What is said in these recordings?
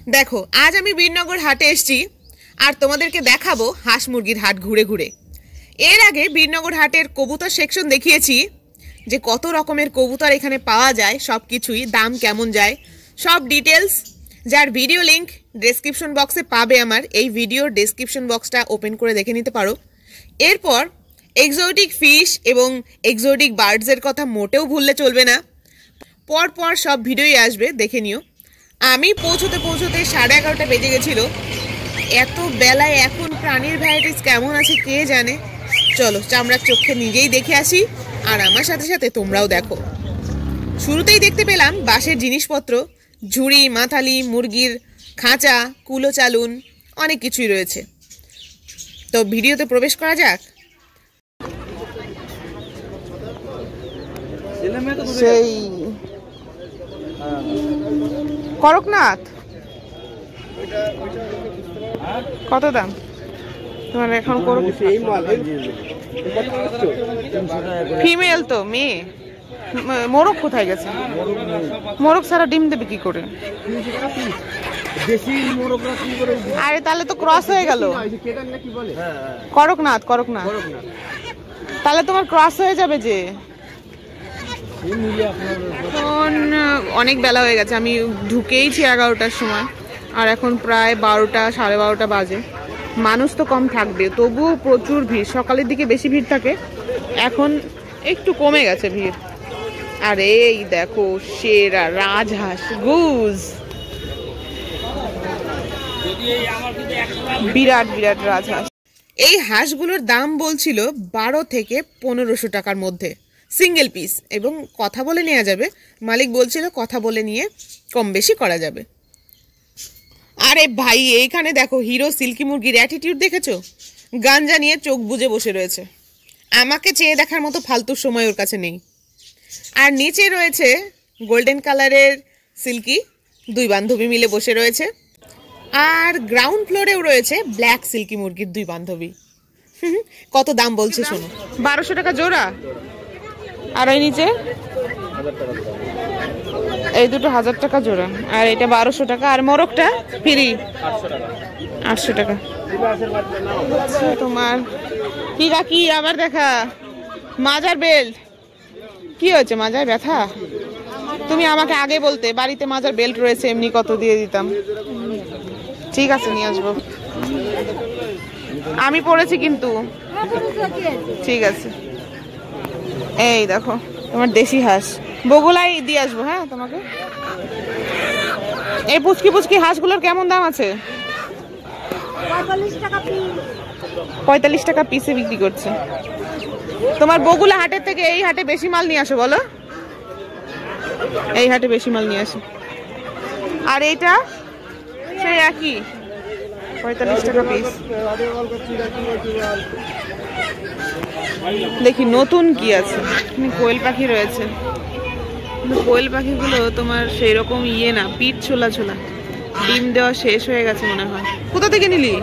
দেখো আজ আমি বীরনগর হাটে এসেছি আর তোমাদেরকে দেখাবো হাঁস মুরগির হাট ঘুরে ঘুরে। এর আগে বীরনগর হাটের কবুতর সেকশন দেখিয়েছি যে কত রকমের কবুতর এখানে পাওয়া যায়, সব কিছুই দাম কেমন যায় সব ডিটেলস, যার ভিডিও লিংক ডেসক্রিপশন বক্সে পাবে। আমার এই ভিডিওর ডেসক্রিপশন বক্সটা ওপেন করে দেখে নিতে পারো। এরপর এক্সোটিক ফিশ এবং এক্সোটিক বার্ডসের কথা মোটেও ভুললে চলবে না, পর পর সব ভিডিওই আসবে, দেখে নিও। আমি পৌঁছতে 11:30 বেজে গেছিল। এত বেলায় এখন প্রাণীর ভ্যারাইটিস কেমন আছে কে জানে। চলো চামড়ার চোখে নিজেই দেখে আসি আর আমার সাথে সাথে তোমরাও দেখো। শুরুতেই দেখতে পেলাম বাঁশের জিনিসপত্র, ঝুড়ি, মাথালি, মুরগির খাঁচা, কুলো চালুন, অনেক কিছুই রয়েছে। তো ভিডিওতে প্রবেশ করা যাক। সেই করকনাথ কত দাম তোমার এখন? ফিমেল তো, মেয়ে। মোরগ কোথায় গেছে? মোরগ ছাড়া ডিম দেবে কি করে? আরে তাহলে তো ক্রস হয়ে গেল। করকনাথ, করকনাথ তাহলে তোমার ক্রস হয়ে যাবে যে। অনেক বেলা হয়ে গেছে, আমি ঢুকেইছি 11টার সময় আর এখন প্রায় 12টা, 12:30 বাজে। মানুষ তো কম থাকবে, তবুও প্রচুর ভিড়। সকালের দিকে বেশি ভিড় থাকে, এখন একটু কমে গেছে ভিড়। আর এই দেখো সেরা রাজহাঁস, গুজ, বিরাট বিরাট রাজহাঁস। এই হাঁসগুলোর দাম বলছিল 12 থেকে 1500 টাকার মধ্যে সিঙ্গেল পিস, এবং কথা বলে নেওয়া যাবে। মালিক বলছিল কথা বলে নিয়ে কম বেশি করা যাবে। আরে ভাই এইখানে দেখো হিরো সিল্কি মুরগির অ্যাটিটিউড দেখেছো? গাঞ্জা নিয়ে চোখ বুজে বসে রয়েছে। আমাকে চেয়ে দেখার মতো ফালতু সময় ওর কাছে নেই। আর নিচে রয়েছে গোল্ডেন কালারের সিল্কি, দুই বান্ধবী মিলে বসে রয়েছে। আর গ্রাউন্ড ফ্লোরেও রয়েছে ব্ল্যাক সিল্কি মুরগির দুই বান্ধবী। কত দাম বলছে শোনো। 1200 টাকা জোড়া। আর ওই নিচে এই দুটো 1000 টাকা জোড়া, আর এটা 1200 টাকা। আর মোরগটা ফ্রি 800 টাকা। তোমার কি কাকি আবার দেখা মাজার বেল্ট। কি হয়েছে, মাজায় ব্যথা? তুমি আমাকে আগে বলতে বাড়িতে মাজার বেল্ট রয়েছে, এমনি কত দিয়ে দিতাম। ঠিক আছে নিয়ে আসবো, আমি পড়েছি কিন্তু। ঠিক আছে এই দেখো তোমার দেশি হাঁস, বগুলাই দিয়ে আসবো। হ্যাঁ তোমাকে এই পুচকি পুচকি হাঁসগুলোর কেমন দাম আছে? 45 টাকা পিসে বিক্রি করছে। তোমার বগুলা হাটের থেকে এই হাটে বেশি মাল নিয়ে আসো বলো, এই হাটে বেশি মাল নিয়ে আসো। আর এইটা সেই একই 45 টাকা পিস। দেখি নতুন কি আছে। কোয়েল পাখি রয়েছে, কোয়েল পাখিগুলো তোমার সেই রকম ইয়ে না, পিঠ ছোলা ছোলা, ডিম দেওয়া শেষ হয়ে গেছে মনে হয়। কোথা থেকে নিলি?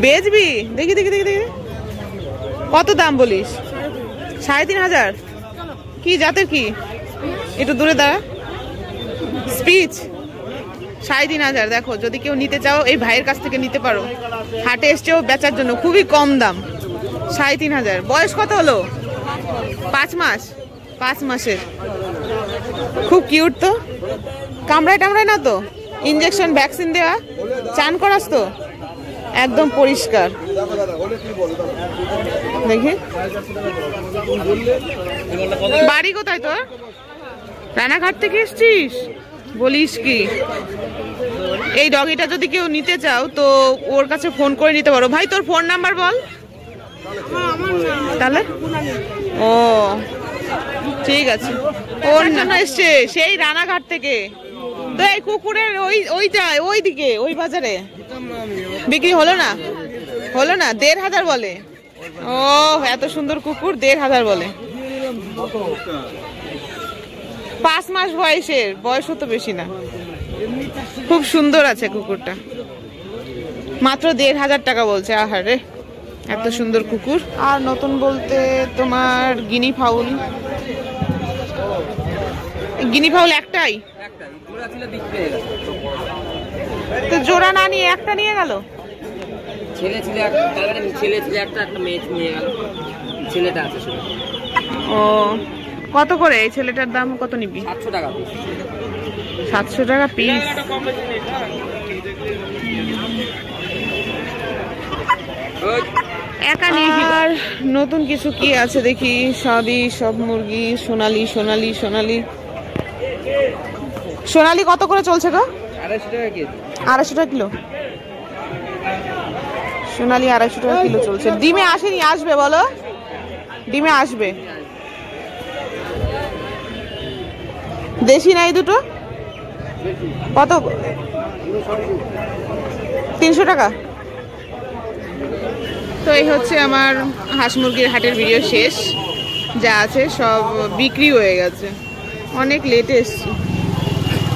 বেচবি? দেখি দেখি দেখি দেখি কত দাম বলিস? 3500। কি জাতের? কি একটু দূরে দাঁড়া। স্পিচ 3500। দেখো যদি কেউ নিতে চাও এই ভাইয়ের কাছ থেকে নিতে পারো। হাটে এসছেও বেচার জন্য, খুবই কম দাম। 3500। বয়স কত হলো? 5 মাস। 5 মাসের। খুব কিউট তো, কামড়ায় টামড়ায় না তো? ইঞ্জেকশন ভ্যাকসিন দেওয়া? চান করাস তো? একদম পরিষ্কার। দেখি বাড়ি কোথায় তোর? রানাঘাট থেকে এসছিস? বলিস কি? এই ডগিটা যদি কেউ নিতে চাও তো ওর কাছে ফোন করে নিতে পারো। ভাই তোর ফোন নাম্বার বল তাহলে। ও ঠিক আছে, ওর জন্য এসছে সেই রানাঘাট থেকে। তো এই কুকুরের ওইটাই ওই দিকে ওই বাজারে বিক্রি হলো না? হলো না? 1500 বলে। ও এত সুন্দর কুকুর 1500 বলে। 5 মাস বয়সের, বয়সও তো বেশি না। খুব সুন্দর আছে কুকুরটা, মাত্র 1500 টাকা বলছে। আহারে এত সুন্দর কুকুর। আর নতুন বলতে তোমার গিনি ফাউল। গিনি ফাউল একটাই? তো জোড়া না নিয়ে একটা নিয়ে গেল। ছেলে ছিল একটা মেয়ে নিয়ে গেল। ছেলেটা আছে শুধু। ও কত করে এই ছেলেটার দাম কত নিবি? 700 টাকা পিস। 700 টাকা পিস। একা নিয়ে কি? আর নতুন কিছু কি আছে দেখি। সব মুরগি। সোনালি সোনালি সোনালি সোনালি কত করে চলছে গো? 250 টাকা কেজি। 250 টাকা কিলো সোনালি। 250 টাকা কিলো চলছে। ডিমে আসেনি, আসবে বলো? ডিমে আসবে। দেশি নাই দুটো কত? 300 টাকা। তো এই হচ্ছে আমার হাঁস মুরগির হাটের ভিডিও শেষ। যা আছে সব বিক্রি হয়ে গেছে। অনেক লেটে এসছি,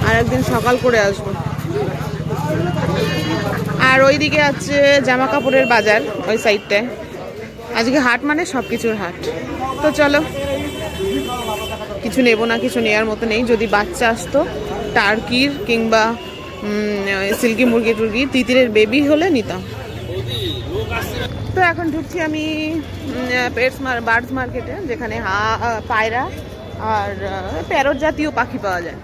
আর একদিন সকাল করে আসবো। আর ওইদিকে আছে জামা কাপড়ের বাজার, ওই সাইডটায়। আজকে হাট মানে সব কিছুর হাট। তো চলো, কিছু নেবো না, কিছু নেওয়ার মতো নেই। যদি বাচ্চা আসতো টার্কির কিংবা সিল্কি মুরগি টুরগি, তিতিরের বেবি হলে নিতাম। তো এখন ঢুকছি আমি বার্ডস মার্কেটে, যেখানে পায়রা আর প্যারট জাতীয় পাখি পাওয়া যায়।